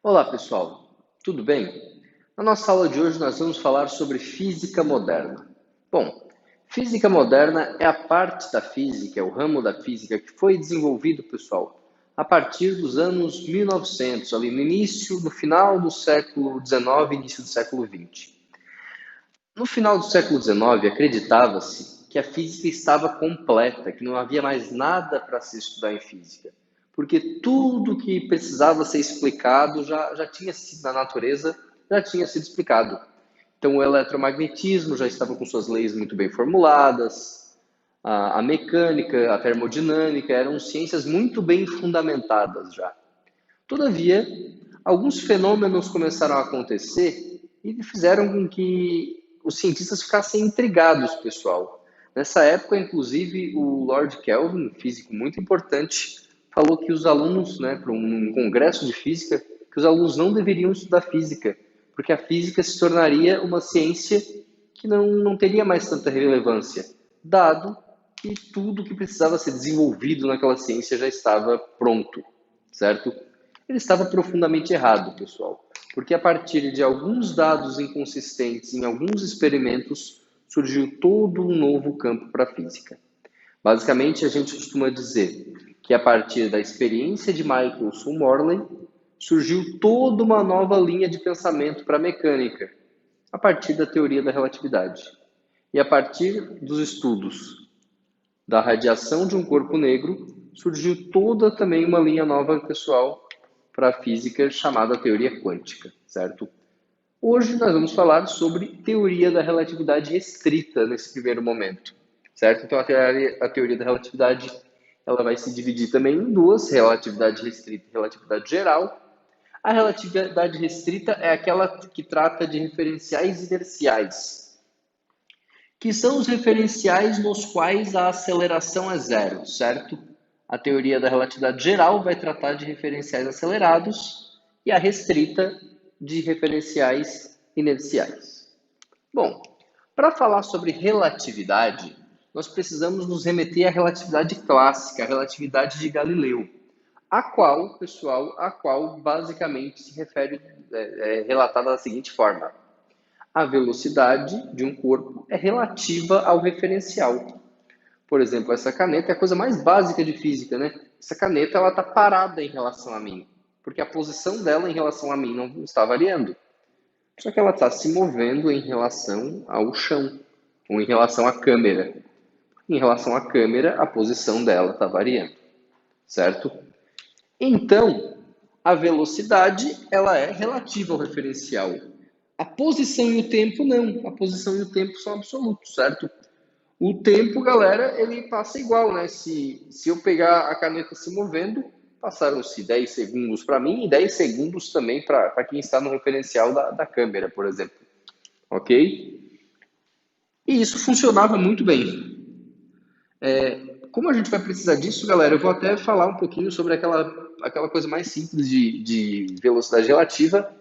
Olá, pessoal. Tudo bem? Na nossa aula de hoje nós vamos falar sobre física moderna. Bom, física moderna é a parte da física, é o ramo da física que foi desenvolvido, pessoal, a partir dos anos 1900, ali no final do século XIX, início do século XX. No final do século XIX, acreditava-se que a física estava completa, que não havia mais nada para se estudar em física, porque tudo que precisava ser explicado já tinha sido na natureza, já tinha sido explicado. Então, o eletromagnetismo já estava com suas leis muito bem formuladas, a mecânica, a termodinâmica eram ciências muito bem fundamentadas já. Todavia, alguns fenômenos começaram a acontecer e fizeram com que os cientistas ficassem intrigados, pessoal. Nessa época, inclusive, o Lord Kelvin, um físico muito importante, falou que os alunos, para um congresso de física, que os alunos não deveriam estudar física, porque a física se tornaria uma ciência que não teria mais tanta relevância, dado que tudo que precisava ser desenvolvido naquela ciência já estava pronto, certo? Ele estava profundamente errado, pessoal, porque a partir de alguns dados inconsistentes em alguns experimentos surgiu todo um novo campo para a física. Basicamente, a gente costuma dizer que a partir da experiência de Michelson Morley surgiu toda uma nova linha de pensamento para a mecânica, a partir da teoria da relatividade. E a partir dos estudos da radiação de um corpo negro, surgiu toda também uma linha nova, pessoal, para a física chamada teoria quântica, certo? Hoje nós vamos falar sobre teoria da relatividade restrita nesse primeiro momento, certo? Então a teoria da relatividade ela vai se dividir também em duas, relatividade restrita e relatividade geral. A relatividade restrita é aquela que trata de referenciais inerciais, que são os referenciais nos quais a aceleração é zero, certo? A teoria da relatividade geral vai tratar de referenciais acelerados e a restrita de referenciais inerciais. Bom, para falar sobre relatividade, nós precisamos nos remeter à relatividade clássica, a relatividade de Galileu, a qual basicamente se refere, relatada da seguinte forma: a velocidade de um corpo é relativa ao referencial. Por exemplo, essa caneta é a coisa mais básica de física, né? Essa caneta ela está parada em relação a mim, porque a posição dela em relação a mim não está variando. Só que ela está se movendo em relação ao chão, ou em relação à câmera. Em relação à câmera, a posição dela está variando, certo? Então, a velocidade ela é relativa ao referencial. A posição e o tempo não. A posição e o tempo são absolutos, certo? O tempo, galera, ele passa igual, né? Se eu pegar a caneta se movendo, passaram-se 10 segundos para mim e 10 segundos também para quem está no referencial da câmera, por exemplo. Ok? E isso funcionava muito bem. Como a gente vai precisar disso, galera, eu vou até falar um pouquinho sobre aquela coisa mais simples de velocidade relativa,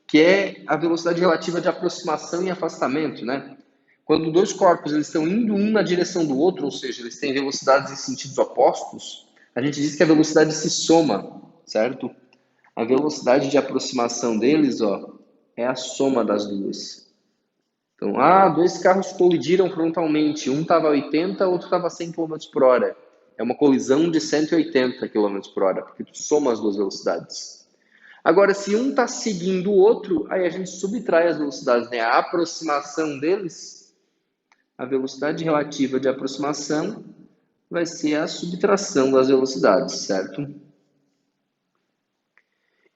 que é a velocidade relativa de aproximação e afastamento, né? Quando dois corpos eles estão indo um na direção do outro, ou seja, eles têm velocidades em sentidos opostos, a gente diz que a velocidade se soma, certo? A velocidade de aproximação deles, ó, é a soma das duas. Então, dois carros colidiram frontalmente, um estava a 80, outro estava a 100 km por hora. É uma colisão de 180 km por hora, porque tu soma as duas velocidades. Agora, se um está seguindo o outro, aí a gente subtrai as velocidades, né? A aproximação deles, a velocidade relativa de aproximação vai ser a subtração das velocidades, certo?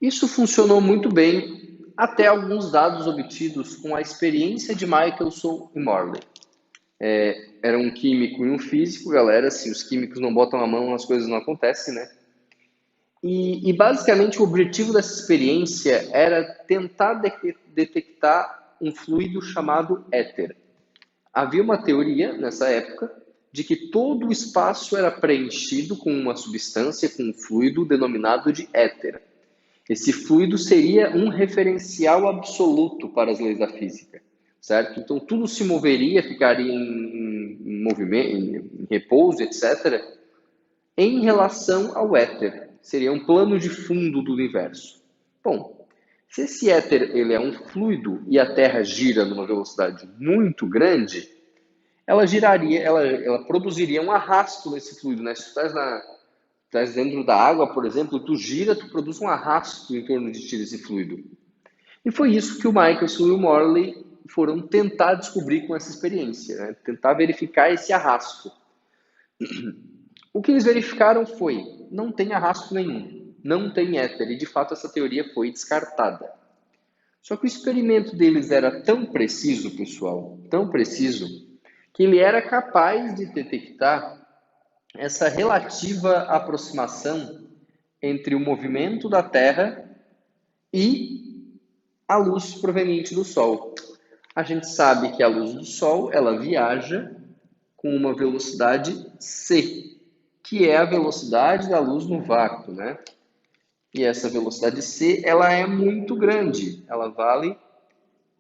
Isso funcionou muito bem até alguns dados obtidos com a experiência de Michelson e Morley. Era um químico e um físico, galera. Se os químicos não botam a mão, as coisas não acontecem, né? E basicamente o objetivo dessa experiência era tentar detectar um fluido chamado éter. Havia uma teoria nessa época de que todo o espaço era preenchido com uma substância, com um fluido denominado de éter. Esse fluido seria um referencial absoluto para as leis da física, certo? Então tudo se moveria, ficaria em movimento, em repouso, etc., em relação ao éter. Seria um plano de fundo do universo. Bom, Se esse éter ele é um fluido e a Terra gira numa velocidade muito grande, ela giraria, ela produziria um arrasto nesse fluido, né? Se tu estás dentro da água, por exemplo, tu gira, tu produz um arrasto em torno de ti desse fluido. E foi isso que o Michelson e o Morley foram tentar descobrir com essa experiência, né? Tentar verificar esse arrasto. O que eles verificaram foi, não tem arrasto nenhum, não tem éter, e de fato essa teoria foi descartada. Só que o experimento deles era tão preciso, pessoal, tão preciso, que ele era capaz de detectar essa relativa aproximação entre o movimento da Terra e a luz proveniente do Sol. A gente sabe que a luz do Sol, ela viaja com uma velocidade c, que é a velocidade da luz no vácuo, né? E essa velocidade c, ela é muito grande. Ela vale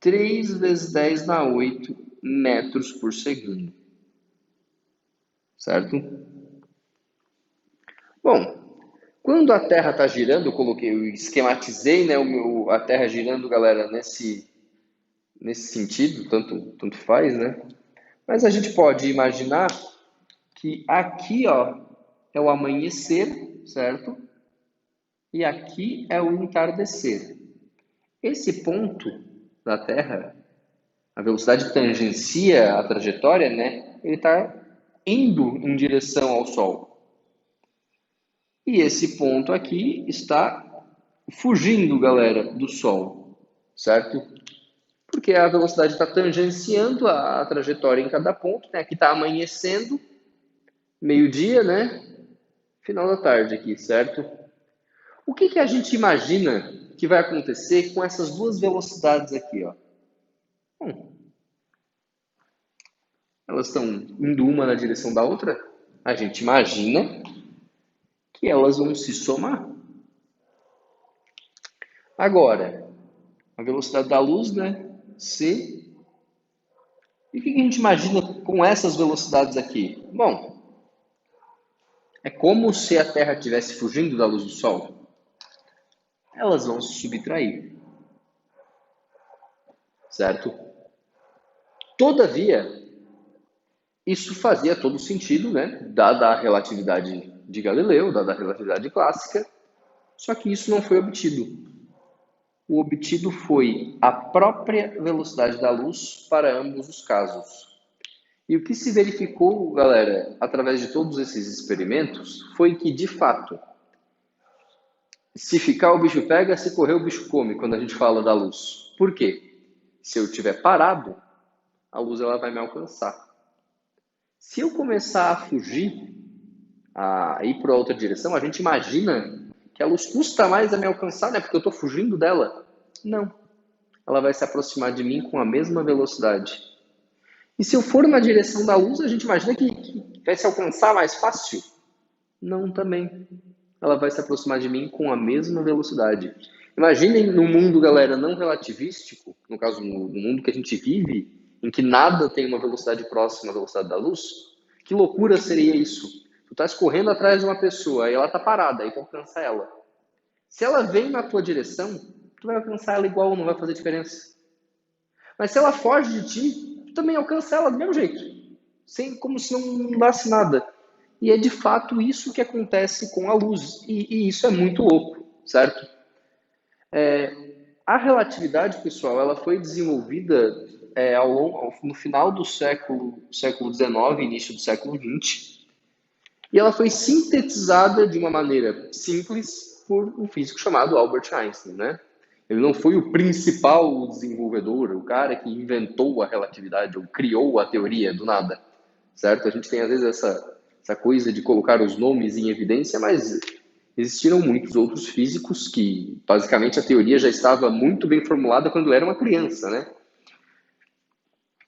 3 vezes 10 na 8 metros por segundo. Certo? Bom, quando a Terra está girando, eu esquematizei, né, a Terra girando, galera, nesse sentido, tanto faz, né? Mas a gente pode imaginar que aqui, ó, é o amanhecer, certo? E aqui é o entardecer. Esse ponto da Terra, a velocidade tangencia a trajetória, né? Ele está indo em direção ao Sol. E esse ponto aqui está fugindo, galera, do Sol, certo? Porque a velocidade está tangenciando a trajetória em cada ponto, né? Aqui está amanhecendo, meio-dia, né? Final da tarde aqui, certo? O que a gente imagina que vai acontecer com essas duas velocidades aqui, ó? Bom, elas estão indo uma na direção da outra? A gente imagina que elas vão se somar. Agora, a velocidade da luz, né? C. E o que a gente imagina com essas velocidades aqui? Bom, é como se a Terra estivesse fugindo da luz do Sol. Elas vão se subtrair, certo? Todavia, isso fazia todo sentido, né? Dada a relatividade de Galileu, dada a relatividade clássica, só que isso não foi obtido. O obtido foi a própria velocidade da luz para ambos os casos. E o que se verificou, galera, através de todos esses experimentos, foi que, de fato, se ficar o bicho pega, se correr o bicho come, quando a gente fala da luz. Por quê? Se eu estiver parado, a luz ela vai me alcançar. Se eu começar a fugir, a ir para outra direção, a gente imagina que a luz custa mais a me alcançar, né? Porque eu estou fugindo dela. Não. Ela vai se aproximar de mim com a mesma velocidade. E se eu for na direção da luz, a gente imagina que vai se alcançar mais fácil? Não, também. Ela vai se aproximar de mim com a mesma velocidade. Imaginem no mundo, galera, não relativístico, no caso, no mundo que a gente vive, em que nada tem uma velocidade próxima à velocidade da luz. Que loucura seria isso? Tu estás correndo atrás de uma pessoa e ela está parada, aí tu alcança ela. Se ela vem na tua direção, tu vai alcançar ela igual, não vai fazer diferença. Mas se ela foge de ti, tu também alcança ela do mesmo jeito, como se não mudasse nada. E é de fato isso que acontece com a luz, e isso é muito louco, certo? A relatividade, pessoal, ela foi desenvolvida no final do século XIX, início do século XX, e ela foi sintetizada de uma maneira simples por um físico chamado Albert Einstein, né? Ele não foi o principal desenvolvedor, o cara que inventou a relatividade ou criou a teoria do nada, certo? A gente tem às vezes essa coisa de colocar os nomes em evidência, mas existiram muitos outros físicos que, basicamente, a teoria já estava muito bem formulada quando ele era uma criança, né?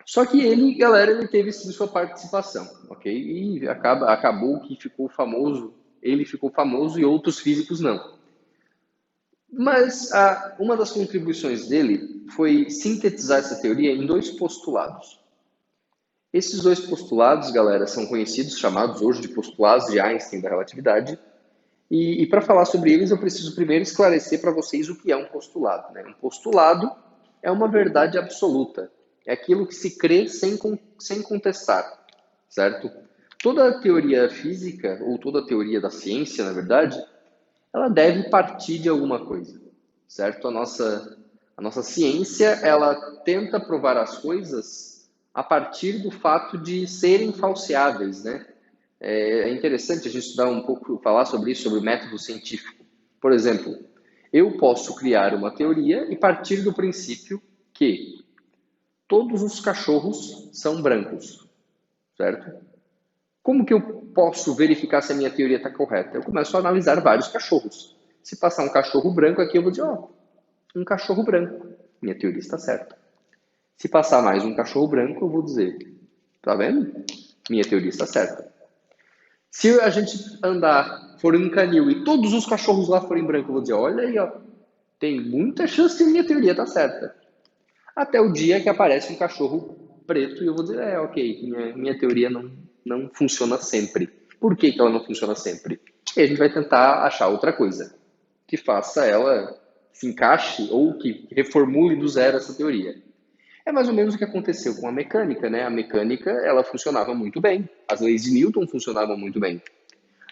Só que ele, galera, ele teve sim sua participação, ok? E acabou que ficou famoso, ele ficou famoso e outros físicos não. Mas uma das contribuições dele foi sintetizar essa teoria em dois postulados. Esses dois postulados, galera, são conhecidos, chamados hoje de postulados de Einstein da relatividade, E para falar sobre eles, eu preciso primeiro esclarecer para vocês o que é um postulado, né? Um postulado é uma verdade absoluta. É aquilo que se crê sem contestar, certo? Toda teoria física, ou toda teoria da ciência, na verdade, ela deve partir de alguma coisa, certo? A nossa ciência, ela tenta provar as coisas a partir do fato de serem falseáveis, né? É interessante a gente estudar um pouco, falar sobre isso, sobre o método científico. Por exemplo, eu posso criar uma teoria e partir do princípio que todos os cachorros são brancos, certo? Como que eu posso verificar se a minha teoria está correta? Eu começo a analisar vários cachorros. Se passar um cachorro branco aqui, eu vou dizer, ó, um cachorro branco. Minha teoria está certa. Se passar mais um cachorro branco, eu vou dizer, tá vendo? Minha teoria está certa. Se a gente andar, for em um canil e todos os cachorros lá forem brancos, eu vou dizer, olha aí, ó, tem muita chance de minha teoria estar certa. Até o dia que aparece um cachorro preto e eu vou dizer, ok, minha teoria não funciona sempre. Por que ela não funciona sempre? E a gente vai tentar achar outra coisa que faça ela se encaixe ou que reformule do zero essa teoria. É mais ou menos o que aconteceu com a mecânica, né? A mecânica, ela funcionava muito bem. As leis de Newton funcionavam muito bem.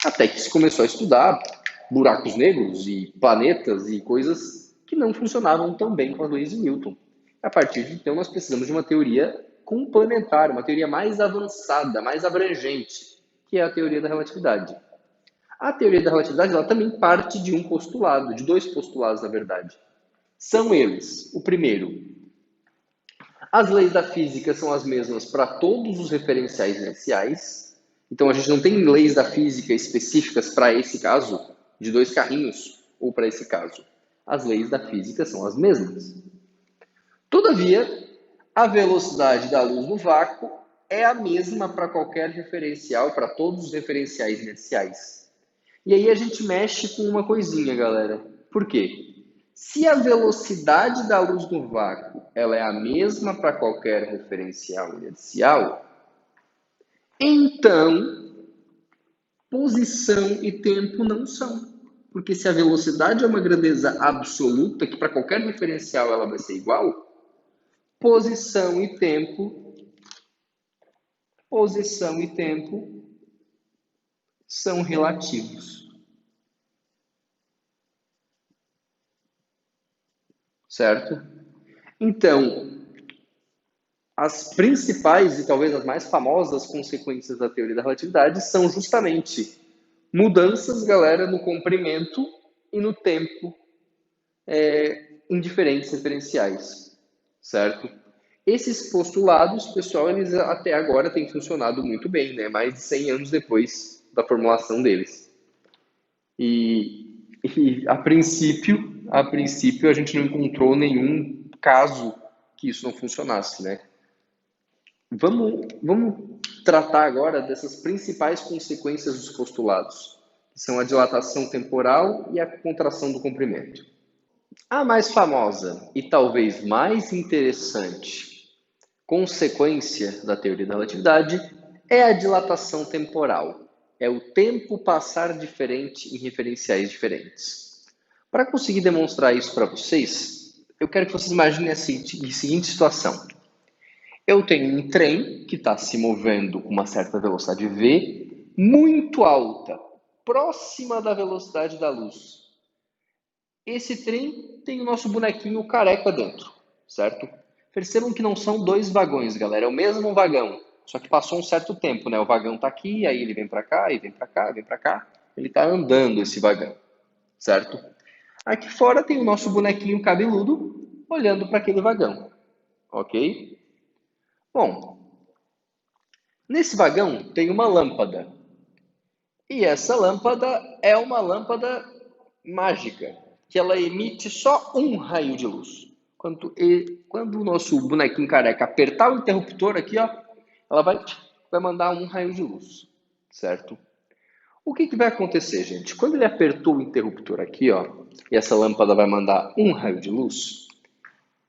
Até que se começou a estudar buracos negros e planetas e coisas que não funcionavam tão bem com as leis de Newton. A partir de então, nós precisamos de uma teoria complementar, uma teoria mais avançada, mais abrangente, que é a teoria da relatividade. A teoria da relatividade ela também parte de um postulado, de dois postulados, na verdade. São eles: o primeiro, as leis da física são as mesmas para todos os referenciais inerciais. Então a gente não tem leis da física específicas para esse caso, de dois carrinhos, ou para esse caso. As leis da física são as mesmas. Todavia, a velocidade da luz no vácuo é a mesma para qualquer referencial, para todos os referenciais inerciais. E aí a gente mexe com uma coisinha, galera. Por quê? Se a velocidade da luz no vácuo ela é a mesma para qualquer referencial inercial, então posição e tempo não são. Porque se a velocidade é uma grandeza absoluta, que para qualquer referencial ela vai ser igual, posição e tempo são relativos. Certo? Então, as principais e talvez as mais famosas consequências da teoria da relatividade são justamente mudanças, galera, no comprimento e no tempo em diferentes referenciais, certo? Esses postulados, pessoal, eles até agora têm funcionado muito bem, né? Mais de 100 anos depois da formulação deles. E a princípio a gente não encontrou nenhum caso que isso não funcionasse, né? Vamos tratar agora dessas principais consequências dos postulados, que são a dilatação temporal e a contração do comprimento. A mais famosa e talvez mais interessante consequência da teoria da relatividade é a dilatação temporal. É o tempo passar diferente em referenciais diferentes. Para conseguir demonstrar isso para vocês, eu quero que vocês imaginem a seguinte situação. Eu tenho um trem que está se movendo com uma certa velocidade v, muito alta, próxima da velocidade da luz. Esse trem tem o nosso bonequinho careca dentro, certo? Percebam que não são dois vagões, galera, é o mesmo vagão, só que passou um certo tempo, né? O vagão está aqui, aí ele vem para cá, e vem para cá, vem para cá, ele está andando esse vagão, certo? Aqui fora tem o nosso bonequinho cabeludo olhando para aquele vagão, ok? Bom, nesse vagão tem uma lâmpada. E essa lâmpada é uma lâmpada mágica, que ela emite só um raio de luz. Quando o nosso bonequinho careca apertar o interruptor aqui, ó, ela vai mandar um raio de luz, certo? O que vai acontecer, gente? Quando ele apertou o interruptor aqui, ó, e essa lâmpada vai mandar um raio de luz,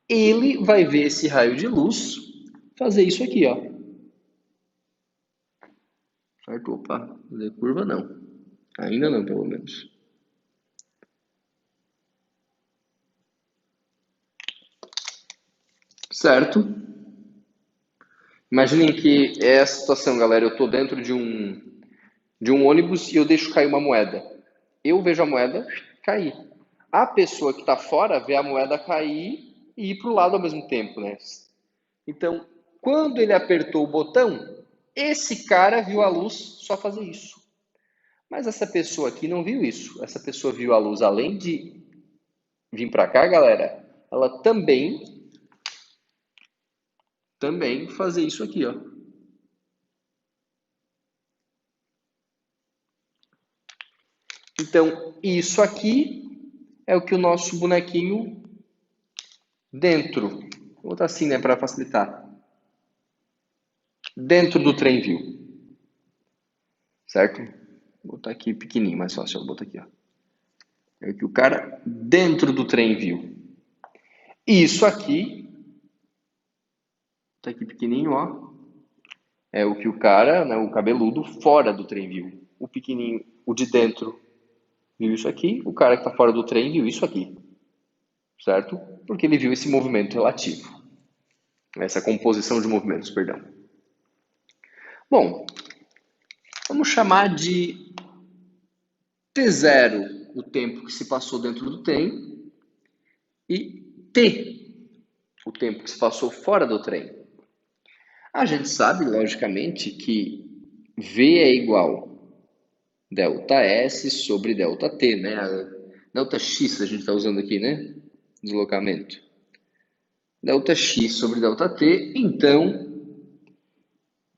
ele vai ver esse raio de luz fazer isso aqui, ó. Certo? Opa, fazer curva não. Ainda não, pelo menos. certo? Imaginem que é a situação, galera. Eu estou dentro de um ônibus e eu deixo cair uma moeda. Eu vejo a moeda cair. A pessoa que está fora vê a moeda cair e ir para o lado ao mesmo tempo, né? Então, quando ele apertou o botão, esse cara viu a luz só fazer isso. Mas essa pessoa aqui não viu isso. Essa pessoa viu a luz, além de vir para cá, galera, ela também fazer isso aqui, ó. Então, isso aqui é o que o nosso bonequinho dentro, vou botar assim, né, para facilitar, dentro do trem viu, certo? Vou botar aqui pequenininho, mais fácil, eu boto aqui, ó. É o que o cara dentro do trem viu. Isso aqui, tá aqui pequenininho, ó, é o que o cara, né, o cabeludo fora do trem viu. O pequenininho, o de dentro viu isso aqui, o cara que tá fora do trem viu isso aqui, certo? Porque ele viu esse movimento relativo, essa composição de movimentos, perdão. Bom, vamos chamar de T0 o tempo que se passou dentro do trem e T o tempo que se passou fora do trem. A gente sabe, logicamente, que V é igual delta S sobre delta T, né? Delta X a gente está usando aqui, né? Deslocamento. Delta X sobre delta T, então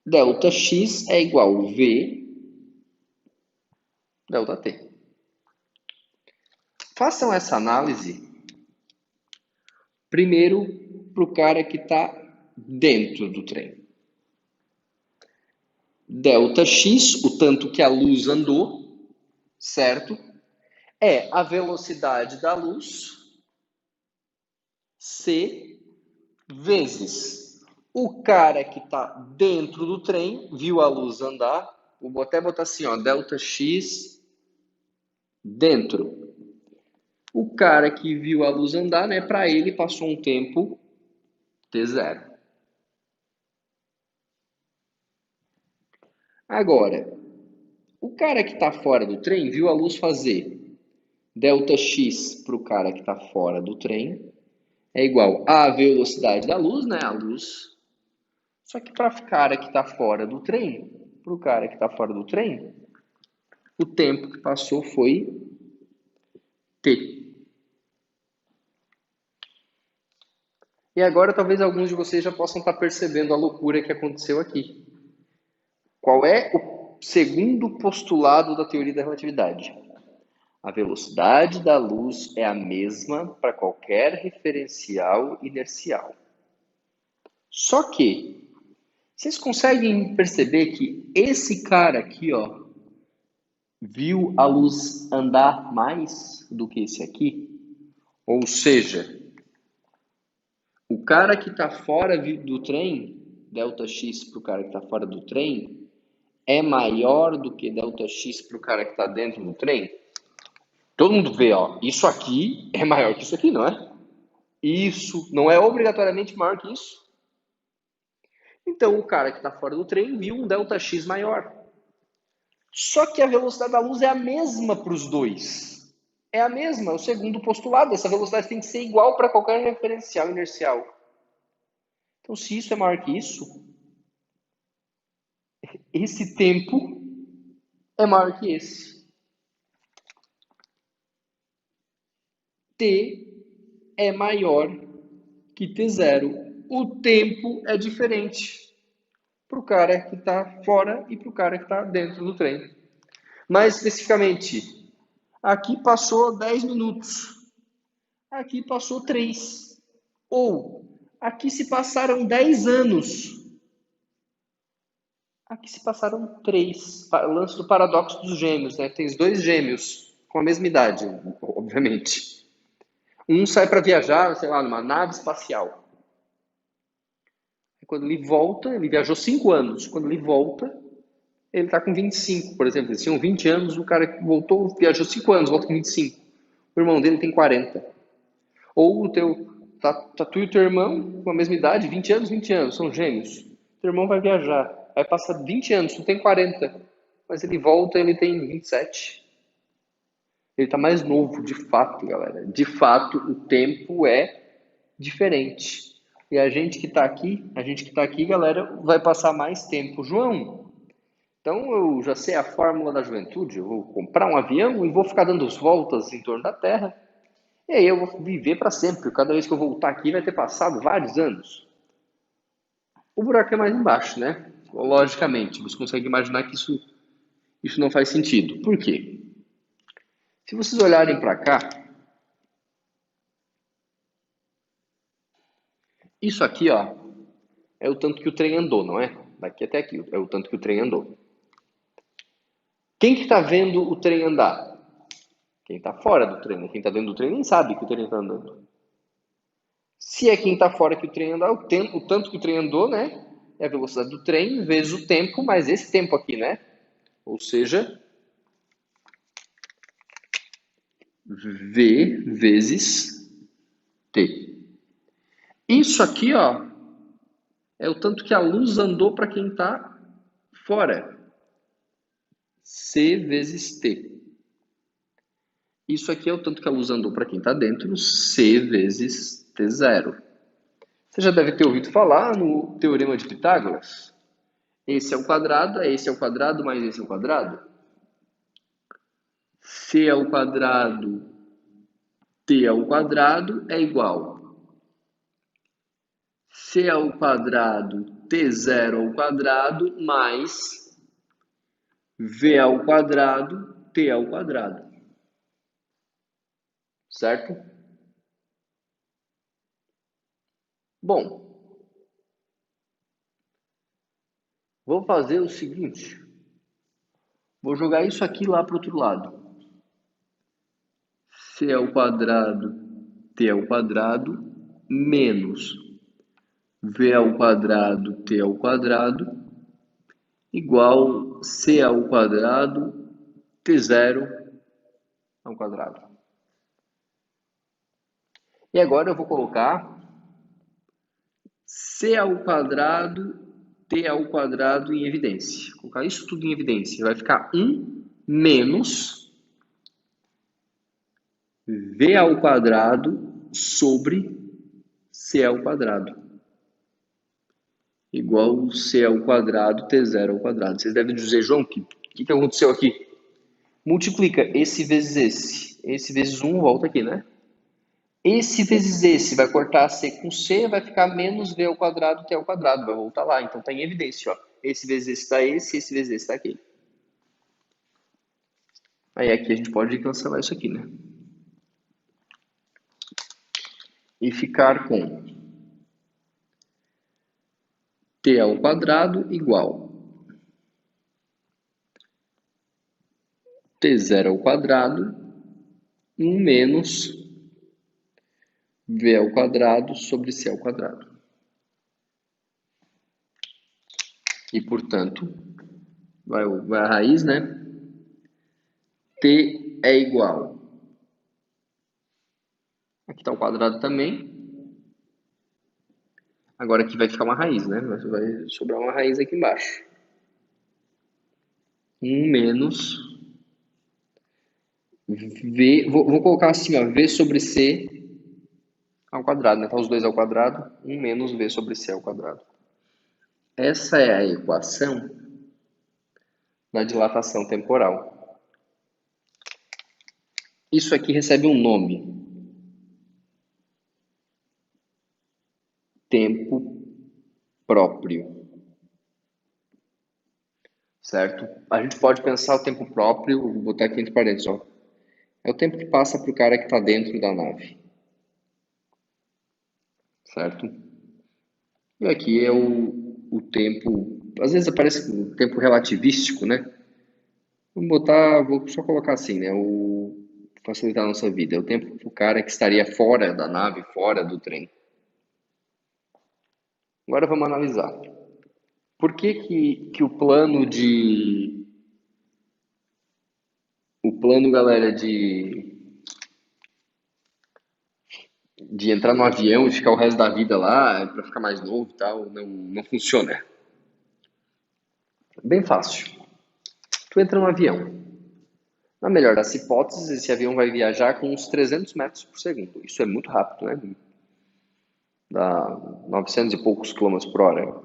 delta X é igual V delta T. Façam essa análise primeiro para o cara que está dentro do trem. Delta X, o tanto que a luz andou, certo? É a velocidade da luz, C, vezes o cara que está dentro do trem, viu a luz andar, vou até botar assim, ó, delta X dentro. O cara que viu a luz andar, né, para ele passou um tempo T0. Agora, o cara que está fora do trem viu a luz fazer delta X para o cara que está fora do trem é igual à velocidade da luz, né? A luz. Só que para o cara que está fora do trem, para o cara que está fora do trem, o tempo que passou foi T. E agora talvez alguns de vocês já possam estar percebendo a loucura que aconteceu aqui. Qual é o segundo postulado da teoria da relatividade? A velocidade da luz é a mesma para qualquer referencial inercial. Só que, vocês conseguem perceber que esse cara aqui, ó, viu a luz andar mais do que esse aqui? Ou seja, o cara que está fora do trem, delta x para o cara que está fora do trem, é maior do que delta x para o cara que está dentro do trem? Todo mundo vê, ó, isso aqui é maior que isso aqui, não é? Isso não é obrigatoriamente maior que isso. Então, o cara que está fora do trem viu um delta x maior. Só que a velocidade da luz é a mesma para os dois. É a mesma, é o segundo postulado. Essa velocidade tem que ser igual para qualquer referencial inercial. Então, se isso é maior que isso, esse tempo é maior que esse. T é maior que T0. O tempo é diferente para o cara que está fora e para o cara que está dentro do trem. Mais especificamente, aqui passou 10 minutos, aqui passou 3. Ou, aqui se passaram 10 anos, aqui se passaram 3. O lance do paradoxo dos gêmeos, né? Tem dois gêmeos com a mesma idade, obviamente. Um sai para viajar, sei lá, numa nave espacial. Quando ele volta, ele viajou 5 anos. Quando ele volta, ele está com 25, por exemplo. Eles tinham 20 anos, o cara que voltou, viajou 5 anos, volta com 25. O irmão dele tem 40. Ou o teu tá tu e o teu irmão com a mesma idade, 20 anos, são gêmeos. Teu irmão vai viajar, vai passar 20 anos, tu tem 40, mas ele volta, ele tem 27. Ele tá mais novo, de fato, galera. De fato, o tempo é diferente. E a gente que tá aqui, galera, vai passar mais tempo. João, então eu já sei a fórmula da juventude, eu vou comprar um avião e vou ficar dando voltas em torno da Terra. E aí eu vou viver para sempre. Cada vez que eu voltar aqui vai ter passado vários anos. O buraco é mais embaixo, né? Logicamente, você consegue imaginar que isso não faz sentido. Por quê? Se vocês olharem para cá, isso aqui, ó, é o tanto que o trem andou, não é? Daqui até aqui, é o tanto que o trem andou. Quem que está vendo o trem andar? Quem está fora do trem. Quem está dentro do trem nem sabe que o trem está andando. Se é quem está fora que o trem anda, o tanto que o trem andou, né? É a velocidade do trem vezes o tempo, mais esse tempo aqui, né? Ou seja, V vezes T. Isso aqui, ó, é o tanto que a luz andou para quem está fora. C vezes T. Isso aqui é o tanto que a luz andou para quem está dentro, C vezes T0. Você já deve ter ouvido falar no Teorema de Pitágoras. Esse é o quadrado mais esse ao quadrado. C ao quadrado, T ao quadrado é igual. C ao quadrado, T0 ao quadrado, mais V ao quadrado, T ao quadrado. Certo? Bom, vou fazer o seguinte. Vou jogar isso aqui lá para o outro lado. C ao quadrado, T ao quadrado, menos V ao quadrado, T ao quadrado, igual C ao quadrado, T0 ao quadrado. E agora eu vou colocar C ao quadrado, T ao quadrado em evidência. Vou colocar isso tudo em evidência. Vai ficar 1 menos V ao quadrado sobre C ao quadrado. Igual C ao quadrado, T0 ao quadrado. Vocês devem dizer, João, o que aconteceu aqui? Multiplica esse vezes esse. Esse vezes 1 volta aqui, né? Esse vezes esse vai cortar C com C, vai ficar menos V ao quadrado, T ao quadrado. Vai voltar lá. Então está em evidência, ó. Esse vezes esse está esse vezes esse está aqui. Aí aqui a gente pode cancelar isso aqui, né? E ficar com T ao quadrado igual T0 ao quadrado 1 menos V ao quadrado sobre C ao quadrado. E, portanto, vai a raiz, né? T é igual. Aqui está o quadrado também. Agora aqui vai ficar uma raiz, né? Vai sobrar uma raiz aqui embaixo. 1 menos V. Vou colocar assim, ó. V sobre C ao quadrado, né? Tá os dois ao quadrado. 1 menos V sobre C ao quadrado. Essa é a equação da dilatação temporal. Isso aqui recebe um nome. Tempo próprio. Certo? A gente pode pensar o tempo próprio, vou botar aqui entre parênteses, ó. É o tempo que passa para o cara que está dentro da nave. Certo? E aqui é o tempo, às vezes aparece o tempo relativístico, né? Vou só colocar assim, né? Facilitar a nossa vida. É o tempo para o cara que estaria fora da nave, fora do trem. Agora vamos analisar. Por que o plano de... O plano, galera, de entrar no avião e ficar o resto da vida lá para ficar mais novo e tal, não funciona. Bem fácil. Tu entra no avião. Na melhor das hipóteses, esse avião vai viajar com uns 300 metros por segundo. Isso é muito rápido, né? Dá 900 e poucos quilômetros por hora.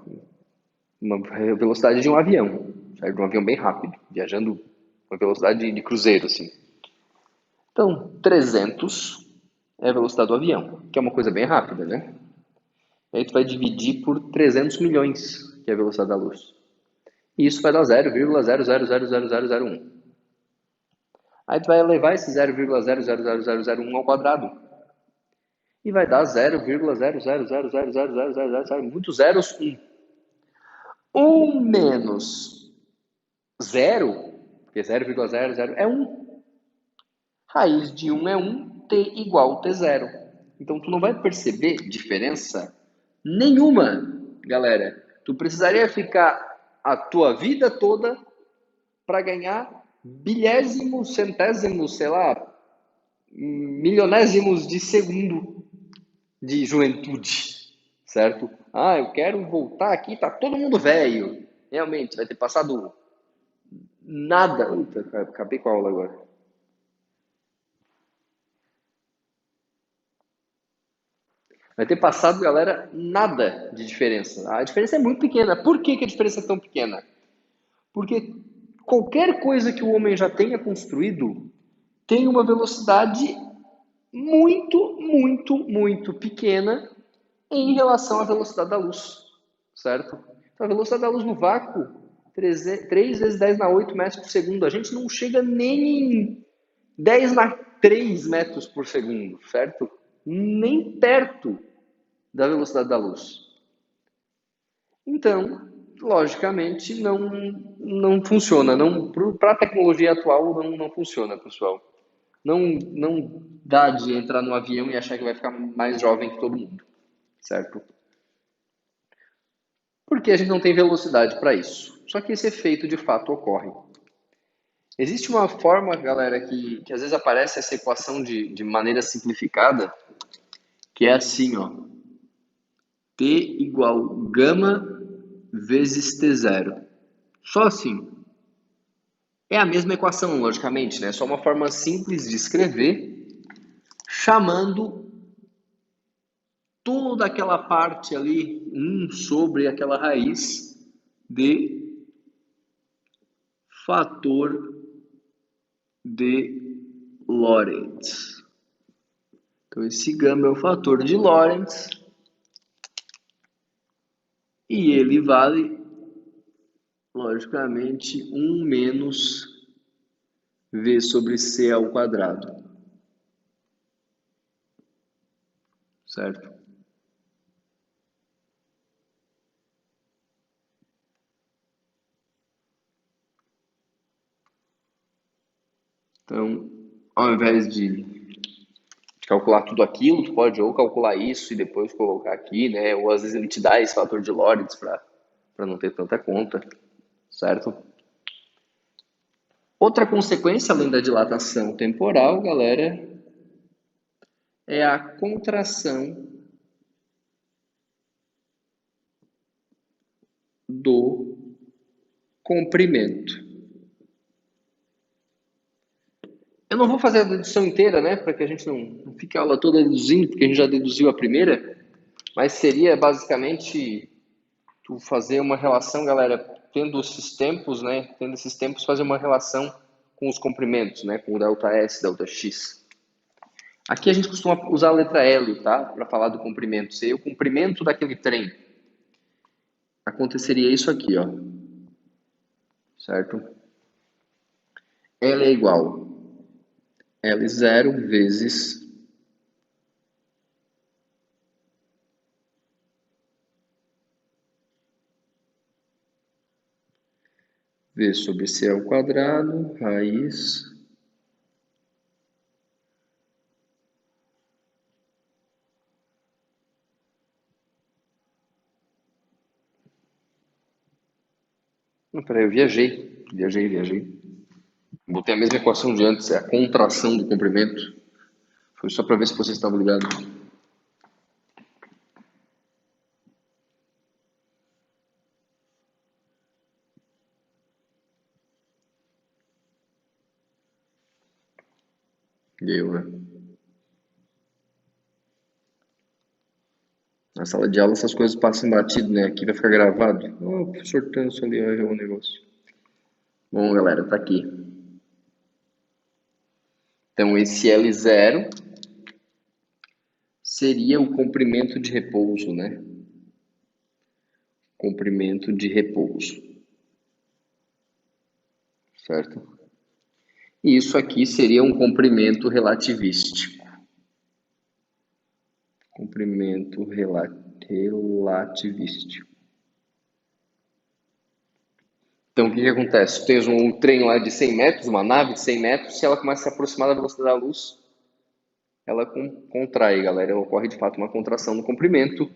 Uma velocidade de um avião, certo? De um avião bem rápido, viajando com velocidade de cruzeiro, assim. Então, 300 é a velocidade do avião, que é uma coisa bem rápida, né? E aí tu vai dividir por 300 milhões, que é a velocidade da luz. E isso vai dar 0,0000001. Aí tu vai elevar esse 0,0000001 ao quadrado. E vai dar 0,0000000, muitos zeros, 1. 1 menos 0, porque 0,00 é 1. Raiz de 1 é 1, t igual t0. Então tu não vai perceber diferença nenhuma, galera. Tu precisaria ficar a tua vida toda para ganhar bilhésimos, centésimos, sei lá, milionésimos de segundo de juventude, certo? Ah, eu quero voltar aqui, tá todo mundo velho. Realmente, vai ter passado nada. Eita, acabei com a aula agora. Vai ter passado, galera, nada de diferença. A diferença é muito pequena. Por que que a diferença é tão pequena? Porque qualquer coisa que o homem já tenha construído tem uma velocidade muito pequena em relação à velocidade da luz, certo? Então, a velocidade da luz no vácuo, 3 vezes 10 na 8 metros por segundo. A gente não chega nem em 10 na 3 metros por segundo, certo? Nem perto da velocidade da luz. Então, logicamente, não funciona. Para a tecnologia atual, não funciona, pessoal. Não dá de entrar no avião e achar que vai ficar mais jovem que todo mundo, certo? Porque a gente não tem velocidade para isso. Só que esse efeito de fato ocorre. Existe uma forma, galera, que às vezes aparece essa equação de maneira simplificada, que é assim, ó. T igual gama vezes T0. Só assim. É a mesma equação, logicamente, né? Só uma forma simples de escrever, chamando toda aquela parte ali, 1 sobre aquela raiz de fator de Lorentz. Então, esse gama é o fator de Lorentz e ele vale, logicamente, 1 menos V sobre C ao quadrado. Certo? Então, ao invés de calcular tudo aquilo, tu pode ou calcular isso e depois colocar aqui, né? Ou às vezes ele te dá esse fator de Lorentz para não ter tanta conta, certo? Outra consequência, além da dilatação temporal, galera, é a contração do comprimento. Eu não vou fazer a dedução inteira, né, para que a gente não fique a aula toda deduzindo, porque a gente já deduziu a primeira, mas seria basicamente tu fazer uma relação, galera, tendo esses tempos, né, tendo esses tempos, fazer uma relação com os comprimentos, né, com o delta S, delta X. Aqui a gente costuma usar a letra L, tá, para falar do comprimento. Seria o comprimento daquele trem. Aconteceria isso aqui, ó, certo? L é igual L0 vezes V sobre C ao quadrado, raiz não, peraí, eu viajei. Botei a mesma equação de antes, é a contração do comprimento. Foi só para ver se vocês estavam ligados. Deu, né? Na sala de aula essas coisas passam batido, né? Aqui vai ficar gravado. Oh, o professor Tanso ali vai ver o negócio. Bom, galera, tá aqui. Então, esse L0 seria o comprimento de repouso, né? Comprimento de repouso. Certo? E isso aqui seria um comprimento relativístico. Comprimento relativístico. Então, o que acontece? Tu tens um trem lá de 100 metros, uma nave de 100 metros, se ela começa a se aproximar da velocidade da luz, ela contrai, galera. Ocorre, de fato, uma contração no comprimento,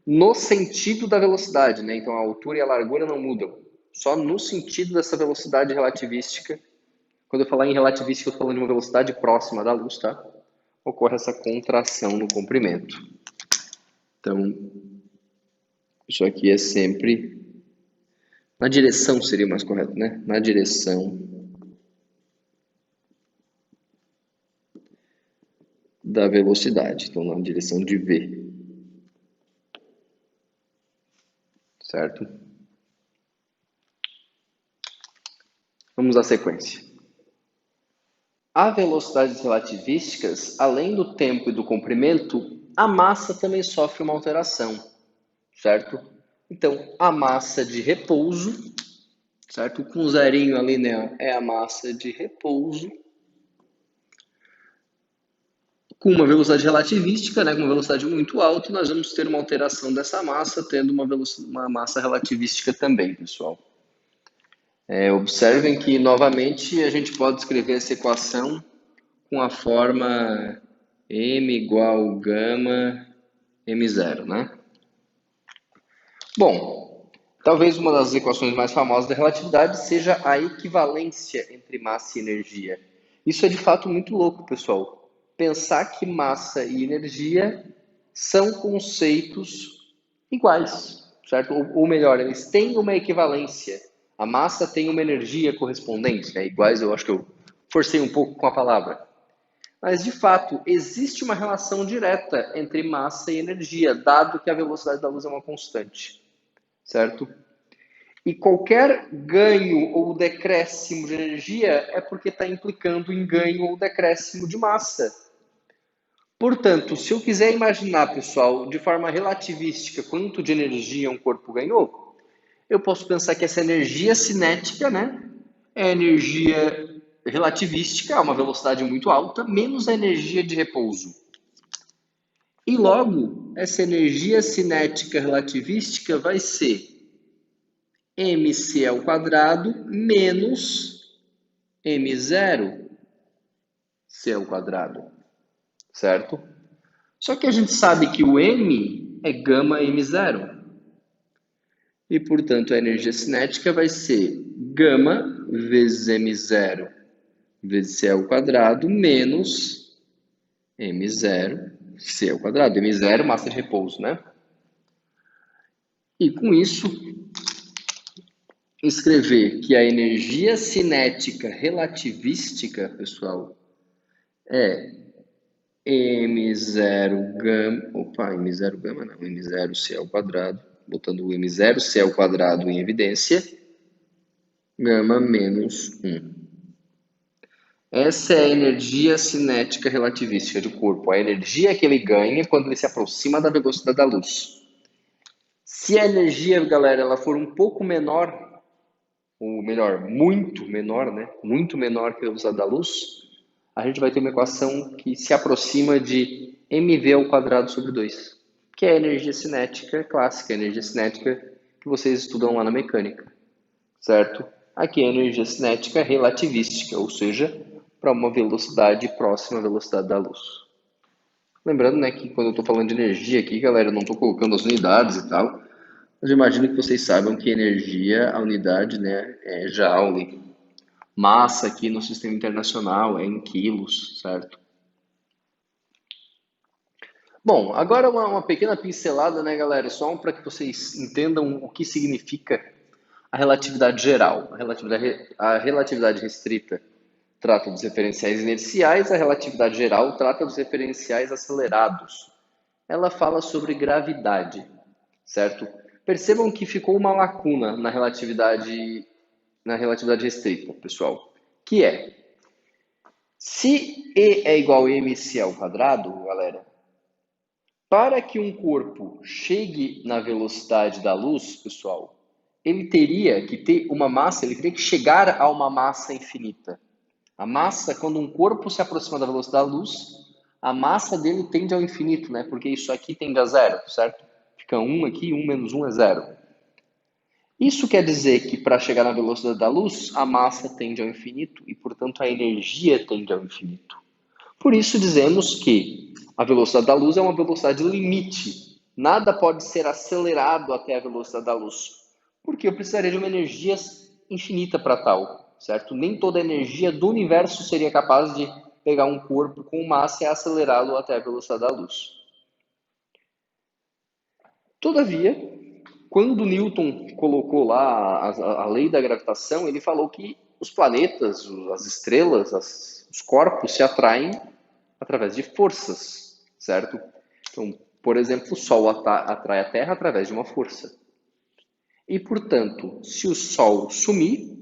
no sentido da velocidade, né? Então, a altura e a largura não mudam. Só no sentido dessa velocidade relativística. Quando eu falar em relativística, eu estou falando de uma velocidade próxima da luz, tá? Ocorre essa contração no comprimento. Então, isso aqui é sempre... Na direção seria mais correto, né? Na direção da velocidade. Então, na direção de V. Certo? Vamos à sequência. A velocidades relativísticas, além do tempo e do comprimento, a massa também sofre uma alteração, certo? Então, a massa de repouso, certo? Com um zerinho ali, né, é a massa de repouso. Com uma velocidade relativística, né, com uma velocidade muito alta, nós vamos ter uma alteração dessa massa, tendo uma massa relativística também, pessoal. Observem que, novamente, a gente pode escrever essa equação com a forma m igual gama m0, né? Bom, talvez uma das equações mais famosas da relatividade seja a equivalência entre massa e energia. Isso é de fato muito louco, pessoal. Pensar que massa e energia são conceitos iguais, certo? Ou melhor, eles têm uma equivalência. A massa tem uma energia correspondente, né? Iguais, eu acho que eu forcei um pouco com a palavra. Mas, de fato, existe uma relação direta entre massa e energia, dado que a velocidade da luz é uma constante, certo? E qualquer ganho ou decréscimo de energia é porque está implicando em ganho ou decréscimo de massa. Portanto, se eu quiser imaginar, pessoal, de forma relativística, quanto de energia um corpo ganhou, eu posso pensar que essa energia cinética, né, é energia relativística, a uma velocidade muito alta, menos a energia de repouso. E logo, essa energia cinética relativística vai ser mc ao quadrado menos m0 c ao quadrado, certo? Só que a gente sabe que o m é gama m0. E, portanto, a energia cinética vai ser gama vezes m0 vezes c ao quadrado menos m0 c ao quadrado. M0, massa de repouso, né? E com isso, escrever que a energia cinética relativística, pessoal, é m0 gama... Opa, m0 gama não, m0 c ao quadrado. Botando o m0 c ao quadrado em evidência. Gama menos 1. Essa é a energia cinética relativística do corpo, a energia que ele ganha quando ele se aproxima da velocidade da luz. Se a energia, galera, ela for um pouco menor, ou melhor, muito menor, né? Muito menor que a velocidade da luz, a gente vai ter uma equação que se aproxima de mv ao quadrado sobre 2, que é a energia cinética clássica, a energia cinética que vocês estudam lá na mecânica, certo? Aqui é a energia cinética relativística, ou seja, para uma velocidade próxima à velocidade da luz. Lembrando, né, que quando eu estou falando de energia aqui, galera, eu não estou colocando as unidades e tal, mas eu imagino que vocês saibam que energia, a unidade, né, é joule. Massa aqui no sistema internacional é em quilos, certo? Bom, agora uma pequena pincelada, né, galera, só para que vocês entendam o que significa a relatividade geral, a relatividade restrita. trata dos referenciais inerciais, a relatividade geral trata dos referenciais acelerados. Ela fala sobre gravidade, certo? Percebam que ficou uma lacuna na relatividade restrita, pessoal, que é, se E é igual a mc ao quadrado, galera, para que um corpo chegue na velocidade da luz, pessoal, ele teria que ter uma massa, ele teria que chegar a uma massa infinita. A massa, quando um corpo se aproxima da velocidade da luz, a massa dele tende ao infinito, né? Porque isso aqui tende a zero, certo? Fica 1 aqui, 1 menos 1 é zero. Isso quer dizer que para chegar na velocidade da luz, a massa tende ao infinito e, portanto, a energia tende ao infinito. Por isso dizemos que a velocidade da luz é uma velocidade limite. Nada pode ser acelerado até a velocidade da luz, porque eu precisaria de uma energia infinita para tal, certo? Nem toda a energia do universo seria capaz de pegar um corpo com massa e acelerá-lo até a velocidade da luz. Todavia, quando Newton colocou lá a lei da gravitação, ele falou que os planetas, as estrelas, os corpos se atraem através de forças, certo? Então, por exemplo, o Sol atrai a Terra através de uma força. E, portanto, se o Sol sumir,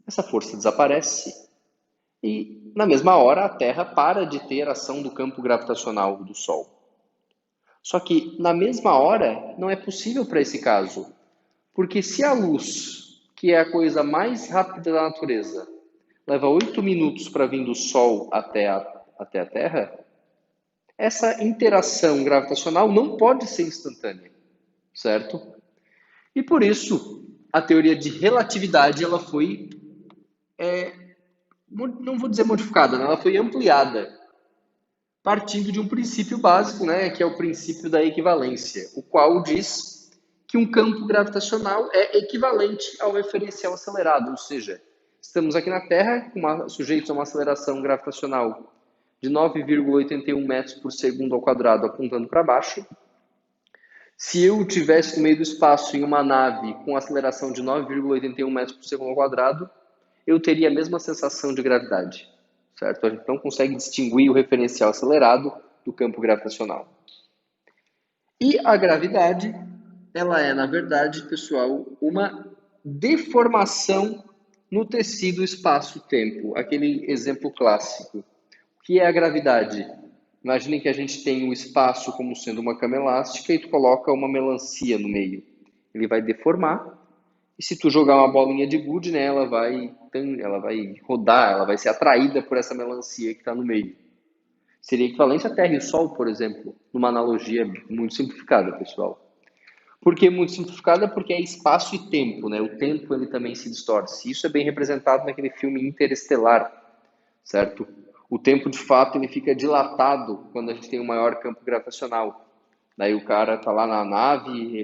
essa força desaparece. E, na mesma hora, a Terra para de ter ação do campo gravitacional do Sol. Só que, na mesma hora, não é possível para esse caso. Porque se a luz, que é a coisa mais rápida da natureza, leva 8 minutos para vir do Sol até a Terra, essa interação gravitacional não pode ser instantânea, certo? E por isso, a teoria de relatividade ela foi, não vou dizer modificada, né? Ela foi ampliada, partindo de um princípio básico, né, que é o princípio da equivalência, o qual diz que um campo gravitacional é equivalente ao referencial acelerado, ou seja, estamos aqui na Terra, sujeitos a uma aceleração gravitacional de 9,81 metros por segundo ao quadrado apontando para baixo. Se eu tivesse no meio do espaço em uma nave com aceleração de 9,81 metros por segundo ao quadrado, eu teria a mesma sensação de gravidade, certo? A gente não consegue distinguir o referencial acelerado do campo gravitacional. E a gravidade, ela é, na verdade, pessoal, uma deformação no tecido espaço-tempo, aquele exemplo clássico. O que é a gravidade? Imaginem que a gente tem o espaço como sendo uma cama elástica e tu coloca uma melancia no meio. Ele vai deformar e se tu jogar uma bolinha de gude, né, ela vai rodar, ela vai ser atraída por essa melancia que está no meio. Seria equivalente à Terra e o Sol, por exemplo, numa analogia muito simplificada, pessoal. Por que muito simplificada? Porque é espaço e tempo, né? O tempo ele também se distorce. Isso é bem representado naquele filme Interestelar, certo? O tempo, de fato, ele fica dilatado quando a gente tem um maior campo gravitacional. Daí o cara tá lá na nave,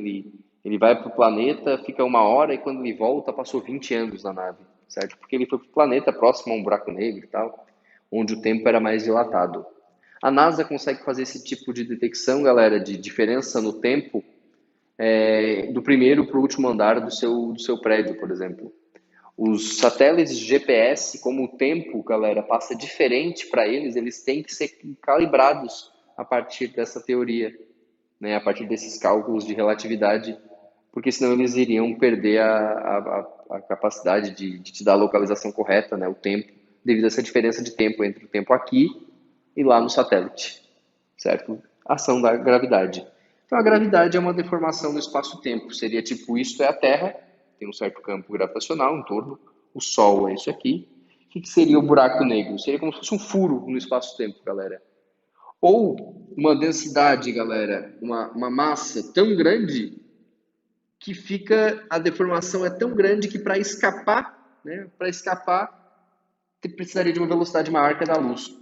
ele vai para o planeta, fica 1 hora e quando ele volta, passou 20 anos na nave, certo? Porque ele foi para o planeta próximo a um buraco negro e tal, onde o tempo era mais dilatado. A NASA consegue fazer esse tipo de detecção, galera, de diferença no tempo, do primeiro para o último andar do seu prédio, por exemplo. Os satélites GPS, como o tempo, galera, passa diferente para eles, eles têm que ser calibrados a partir dessa teoria, né? A partir desses cálculos de relatividade, porque senão eles iriam perder a capacidade de te dar a localização correta, né? O tempo, devido a essa diferença de tempo entre o tempo aqui e lá no satélite, certo? Ação da gravidade. Então, a gravidade é uma deformação do espaço-tempo. Seria tipo, isto é a Terra, tem um certo campo gravitacional em torno, o Sol é isso aqui. O que seria o buraco negro? Seria como se fosse um furo no espaço-tempo, galera. Ou uma densidade, galera, uma massa tão grande que a deformação é tão grande que para escapar, né, precisaria de uma velocidade maior que a da luz.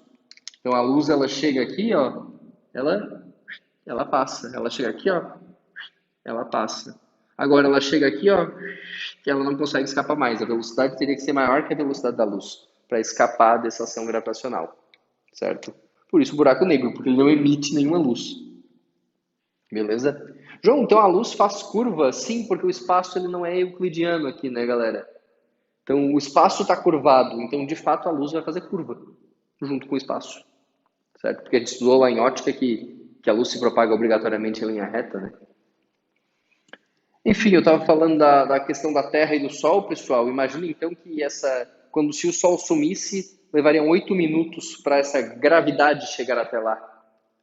Então a luz ela chega aqui, ó, ela passa. Ela chega aqui, ó, ela passa. Agora ela chega aqui, ó, que ela não consegue escapar mais. A velocidade teria que ser maior que a velocidade da luz para escapar dessa ação gravitacional, certo? Por isso o buraco negro, porque ele não emite nenhuma luz. Beleza? João, então a luz faz curva? Sim, porque o espaço ele não é euclidiano aqui, né, galera? Então, o espaço está curvado, então, de fato, a luz vai fazer curva junto com o espaço, certo? Porque a gente estudou lá em ótica que a luz se propaga obrigatoriamente em linha reta, né? Enfim, eu estava falando da questão da Terra e do Sol, pessoal. Imagina então que quando se o Sol sumisse, levariam 8 minutos para essa gravidade chegar até lá,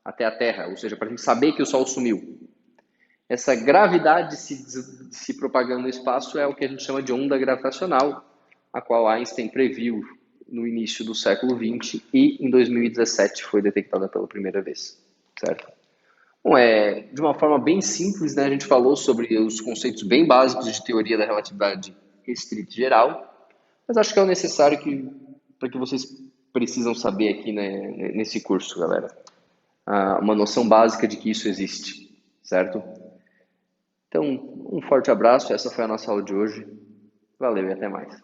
até a Terra, ou seja, para a gente saber que o Sol sumiu. Essa gravidade se propagando no espaço é o que a gente chama de onda gravitacional, a qual Einstein previu no início do século XX e em 2017 foi detectada pela primeira vez, certo? Bom, de uma forma bem simples, né, a gente falou sobre os conceitos bem básicos de teoria da relatividade restrita e geral, mas acho que é o necessário para que vocês precisam saber aqui, né, nesse curso, galera. Uma noção básica de que isso existe, certo? Então, um forte abraço, essa foi a nossa aula de hoje. Valeu e até mais.